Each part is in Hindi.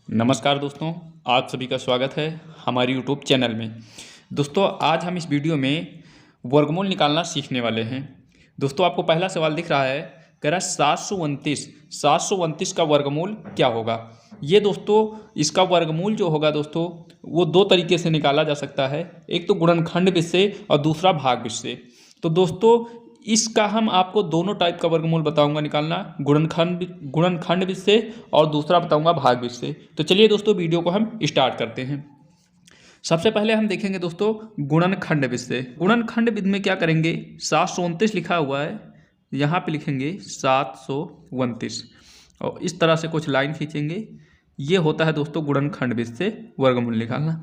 नमस्कार दोस्तों, आप सभी का स्वागत है हमारी यूट्यूब चैनल में। दोस्तों, आज हम इस वीडियो में वर्गमूल निकालना सीखने वाले हैं। दोस्तों, आपको पहला सवाल दिख रहा है, कह रहा है 729 का वर्गमूल क्या होगा। ये दोस्तों इसका वर्गमूल जो होगा दोस्तों वो दो तरीके से निकाला जा सकता है। एक तो गुणनखंड विधि से और दूसरा भाग विधि से। तो दोस्तों इसका हम आपको दोनों टाइप का वर्गमूल बताऊंगा निकालना, गुणनखंड विधि से और दूसरा बताऊंगा भाग विधि से। तो चलिए दोस्तों वीडियो को हम स्टार्ट करते हैं। सबसे पहले हम देखेंगे दोस्तों गुणनखंड विधि से। गुणनखंड विधि में क्या करेंगे, 729 लिखा हुआ है, यहाँ पे लिखेंगे 729 और इस तरह से कुछ लाइन खींचेंगे। ये होता है दोस्तों गुणनखंड विधि से वर्गमूल निकालना।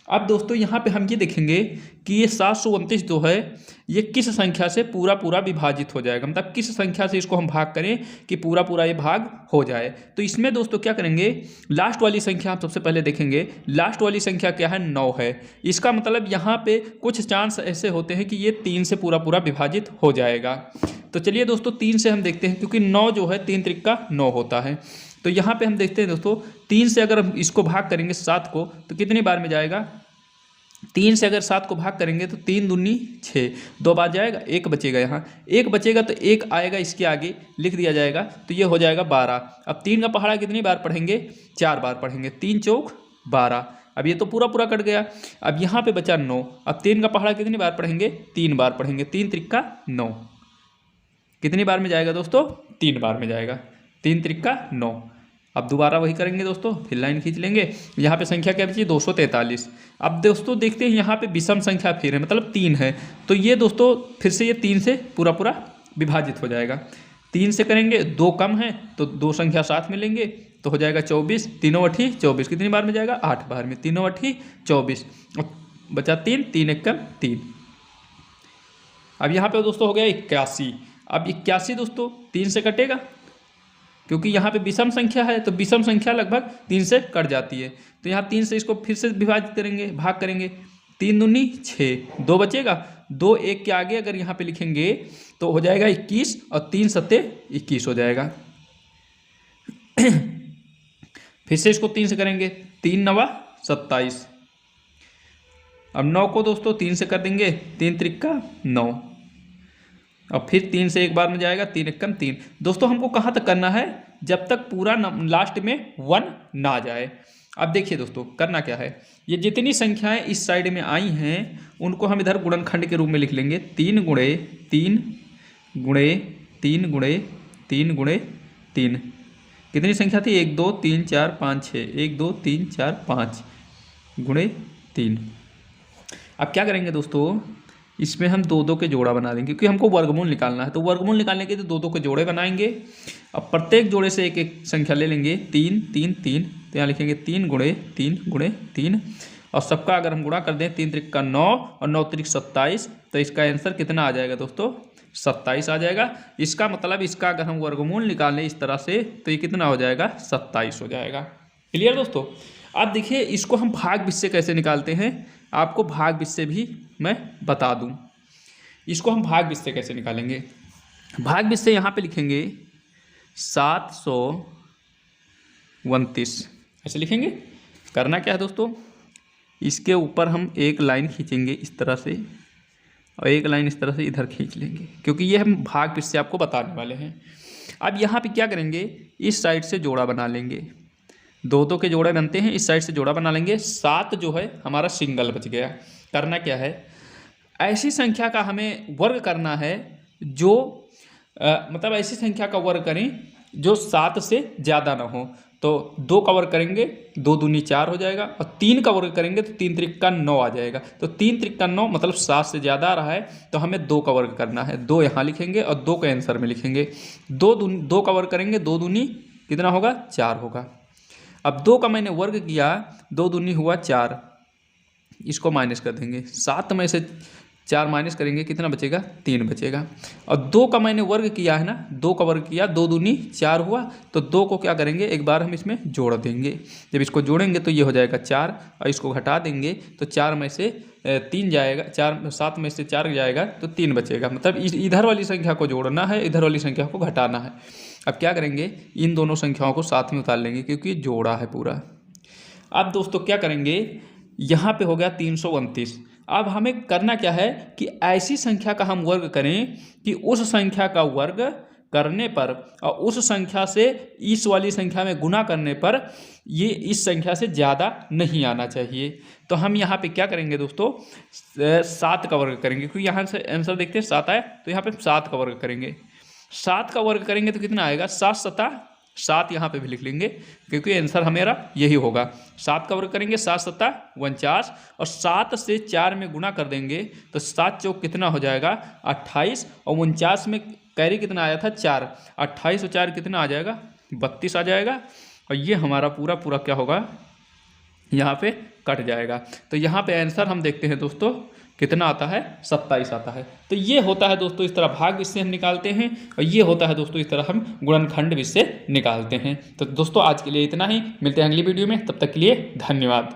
अब दोस्तों यहाँ पे हम ये देखेंगे कि ये 729 जो है ये किस संख्या से पूरा पूरा विभाजित हो जाएगा, मतलब किस संख्या से इसको हम भाग करें कि पूरा पूरा ये भाग हो जाए। तो इसमें दोस्तों क्या करेंगे, लास्ट वाली संख्या हम सबसे पहले देखेंगे। लास्ट वाली संख्या क्या है, 9 है। इसका मतलब यहाँ पे कुछ चांस ऐसे होते हैं कि ये 3 से पूरा पूरा विभाजित हो जाएगा। तो चलिए दोस्तों 3 से हम देखते हैं, क्योंकि 9 जो है 3 त्रिक 9 होता है। तो यहाँ पे हम देखते हैं दोस्तों 3 से अगर हम इसको भाग करेंगे 7 को तो कितनी बार में जाएगा। 3 से अगर 7 को भाग करेंगे तो 3 दूनी 6, 2 बार जाएगा, 1 बचेगा। यहाँ 1 बचेगा तो 1 आएगा, इसके आगे लिख दिया जाएगा, तो ये हो जाएगा 12। अब 3 का पहाड़ा कितनी बार पढ़ेंगे, 4 बार पढ़ेंगे। 3 चौक 12। अब ये तो पूरा पूरा कट गया। अब यहाँ पे बचा 9। अब 3 का पहाड़ा कितनी बार पढ़ेंगे, 3 बार पढ़ेंगे। 3 त्रिक 9 कितनी बार में जाएगा दोस्तों, 3 बार में जाएगा। 3 त्रिक 9। अब दोबारा वही करेंगे दोस्तों, फिर लाइन खींच लेंगे। यहाँ पे संख्या क्या बची, 243। अब दोस्तों देखते हैं यहाँ पे विषम संख्या फिर है, मतलब 3 है। तो ये दोस्तों फिर से ये 3 से पूरा पूरा विभाजित हो जाएगा। 3 से करेंगे, 2 कम है तो 2 संख्या साथ में लेंगे तो हो जाएगा 24। 3 8 24 कितनी बार में जाएगा, 8 बार में। 3 8 24 बचा 3, 3 1 3। अब यहाँ पे दोस्तों हो गया 81। अब 81 दोस्तों 3 से कटेगा, क्योंकि यहाँ पे विषम संख्या है तो विषम संख्या लगभग 3 से कट जाती है। तो यहाँ 3 से इसको फिर से विभाजित करेंगे, भाग करेंगे। 3 दूनी 6, 2 बचेगा। 2 1 के आगे अगर यहाँ पे लिखेंगे तो हो जाएगा 21 और 3 सत्ते 21 हो जाएगा। फिर से इसको 3 से करेंगे, 3 9 27। अब 9 को दोस्तों 3 से कर देंगे, 3 त्रिक 9 और फिर 3 से एक बार में जाएगा, 3 1 3। दोस्तों हमको कहाँ तक करना है, जब तक पूरा लास्ट में 1 ना जाए। अब देखिए दोस्तों करना क्या है, ये जितनी संख्याएं इस साइड में आई हैं उनको हम इधर गुणनखंड के रूप में लिख लेंगे। 3 गुणे 3 गुणे 3 गुणे 3 गुणे 3। कितनी संख्या थी, 1 2 3 4 5 6। 1 2 3 4 5 गुणे 3। अब क्या करेंगे दोस्तों, इसमें हम 2 2 के जोड़ा बना देंगे, क्योंकि हमको वर्गमूल निकालना है। तो वर्गमूल निकालने के लिए 2 2 के जोड़े बनाएंगे। अब प्रत्येक जोड़े से एक एक संख्या ले लेंगे। 3 3 3 तो यहाँ लिखेंगे 3 गुणे 3 गुणे 3 और सबका अगर हम गुणा कर दें, 3 त्रिक 9 और 9 त्रिक 27, तो इसका आंसर कितना आ जाएगा दोस्तों, 27 आ जाएगा। इसका मतलब इसका अगर हम वर्गमूल निकालें इस तरह से तो ये कितना हो जाएगा, 27 हो जाएगा। क्लियर दोस्तों। अब देखिए इसको हम भाग विधि से कैसे निकालते हैं, आपको भाग विधि से भी मैं बता दूं। इसको हम भाग विधि से कैसे निकालेंगे, भाग विधि से यहाँ पे लिखेंगे 729 ऐसे लिखेंगे। करना क्या है दोस्तों, इसके ऊपर हम एक लाइन खींचेंगे इस तरह से और एक लाइन इस तरह से इधर खींच लेंगे, क्योंकि ये हम भाग विधि से आपको बताने वाले हैं। अब यहाँ पे क्या करेंगे, इस साइड से जोड़ा बना लेंगे। 2 2 के जोड़े बनते हैं, इस साइड से जोड़ा बना लेंगे। 7 जो है हमारा सिंगल बच गया। करना क्या है, ऐसी संख्या का हमें वर्ग करना है जो मतलब ऐसी संख्या का वर्ग करें जो 7 से ज़्यादा ना हो। तो 2 का वर्ग करेंगे, 2 दूनी 4 हो जाएगा और 3 का वर्ग करेंगे तो 3 त्रिक 9 आ जाएगा। तो 3 त्रिक 9 मतलब 7 से ज़्यादा आ रहा है, तो हमें 2 का वर्ग करना है। 2 यहाँ लिखेंगे और 2 का आंसर में लिखेंगे। 2 का वर्ग करेंगे, 2 दूनी कितना होगा, 4 होगा। अब 2 का मैंने वर्ग किया, 2 दूनी हुआ 4, इसको माइनस कर देंगे। 7 में से 4 माइनस करेंगे, कितना बचेगा, 3 बचेगा। और 2 का मैंने वर्ग किया है ना, 2 का वर्ग किया, 2 दूनी 4 हुआ, तो 2 को क्या करेंगे, एक बार हम इसमें जोड़ देंगे। जब इसको जोड़ेंगे तो ये हो जाएगा 4 और इसको घटा देंगे तो 4 में से 3 जाएगा, 7 में से 4 जाएगा तो 3 बचेगा। मतलब इधर वाली संख्या को जोड़ना है, इधर वाली संख्या को घटाना है। अब क्या करेंगे, इन दोनों संख्याओं को साथ में उतार लेंगे क्योंकि जोड़ा है पूरा। अब दोस्तों क्या करेंगे, यहाँ पे हो गया 329। अब हमें करना क्या है कि ऐसी संख्या का हम वर्ग करें कि उस संख्या का वर्ग करने पर और उस संख्या से इस वाली संख्या में गुना करने पर ये इस संख्या से ज़्यादा नहीं आना चाहिए। तो हम यहाँ पे क्या करेंगे दोस्तों, 7 का वर्ग करेंगे, क्योंकि यहाँ से आंसर देखते हैं 7 आया, तो यहाँ पे 7 का वर्ग करेंगे। 7 का वर्ग करेंगे तो कितना आएगा, 7 सता 7, यहाँ पे भी लिख लेंगे क्योंकि आंसर हमारा यही होगा। 7 का वर्ग करेंगे, 7 सत्ता 49, और 7 से 4 में गुना कर देंगे तो 7 चौक कितना हो जाएगा 28, और 49 में कैरी कितना आया था 4, 28 और 4 कितना आ जाएगा 32 आ जाएगा, और ये हमारा पूरा पूरा क्या होगा यहाँ पे कट जाएगा। तो यहाँ पे आंसर हम देखते हैं दोस्तों कितना आता है, 27 आता है। तो ये होता है दोस्तों, इस तरह भाग इससे हम निकालते हैं, और ये होता है दोस्तों इस तरह हम गुणनखंड भी इससे निकालते हैं। तो दोस्तों आज के लिए इतना ही, मिलते हैं अगली वीडियो में, तब तक के लिए धन्यवाद।